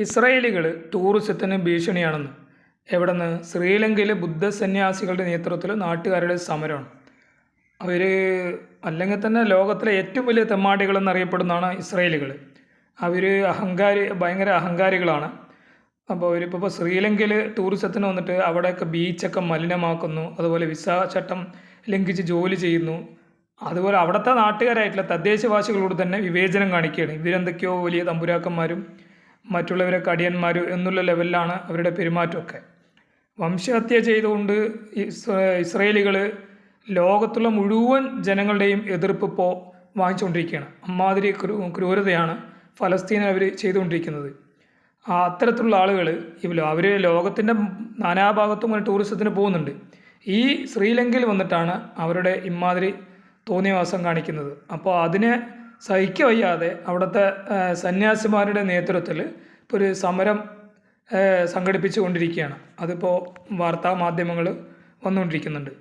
ഇസ്രായേലികൾ ടൂറിസത്തിന് ഭീഷണിയാണെന്ന് എവിടെന്ന് ശ്രീലങ്കയിലെ ബുദ്ധ സന്യാസികളുടെ നേതൃത്വത്തിൽ നാട്ടുകാരുടെ സമരമാണ്. അവർ അല്ലെങ്കിൽ തന്നെ ലോകത്തിലെ ഏറ്റവും വലിയ തെമ്മാടികളെന്നറിയപ്പെടുന്നതാണ് ഇസ്രായേലികൾ. അവർ ഭയങ്കര അഹങ്കാരികളാണ്. അപ്പോൾ അവരിപ്പോൾ ശ്രീലങ്കയിൽ ടൂറിസത്തിന് വന്നിട്ട് അവിടെയൊക്കെ ബീച്ചൊക്കെ മലിനമാക്കുന്നു, അതുപോലെ വിസ ചട്ടം ലംഘിച്ച് ജോലി ചെയ്യുന്നു. അതുപോലെ അവിടുത്തെ നാട്ടുകാരായിട്ടുള്ള തദ്ദേശവാസികളോട് തന്നെ വിവേചനം കാണിക്കുകയാണ്. ഇവരെന്തൊക്കെയോ വലിയ തമ്പുരാക്കന്മാരും മറ്റുള്ളവരൊക്കെ അടിയന്മാരും എന്നുള്ള ലെവലിലാണ് അവരുടെ പെരുമാറ്റമൊക്കെ. വംശഹത്യ ചെയ്തുകൊണ്ട് ഇസ്രായേലികൾ ലോകത്തുള്ള മുഴുവൻ ജനങ്ങളുടെയും എതിർപ്പ് ഇപ്പോൾ വാങ്ങിച്ചുകൊണ്ടിരിക്കുകയാണ്. അമ്മാതിരി ക്രൂരതയാണ് ഫലസ്തീനിൽ അവർ ചെയ്തുകൊണ്ടിരിക്കുന്നത്. അത്തരത്തിലുള്ള ആളുകൾ അവർ ലോകത്തിൻ്റെ നാനാഭാഗത്തും ടൂറിസത്തിന് പോകുന്നുണ്ട്. ഈ ശ്രീലങ്കയിൽ വന്നിട്ടാണ് അവരുടെ ഇമാതിരി തോന്നിയവാസം കാണിക്കുന്നത്. അപ്പോൾ അതിനെ സഹിക്കവയ്യാതെ അവിടുത്തെ സന്യാസിമാരുടെ നേതൃത്വത്തിൽ ഇപ്പോൾ ഒരു സമരം സംഘടിപ്പിച്ചു കൊണ്ടിരിക്കുകയാണ്. അതിപ്പോൾ വാർത്താ മാധ്യമങ്ങൾ വന്നുകൊണ്ടിരിക്കുന്നുണ്ട്.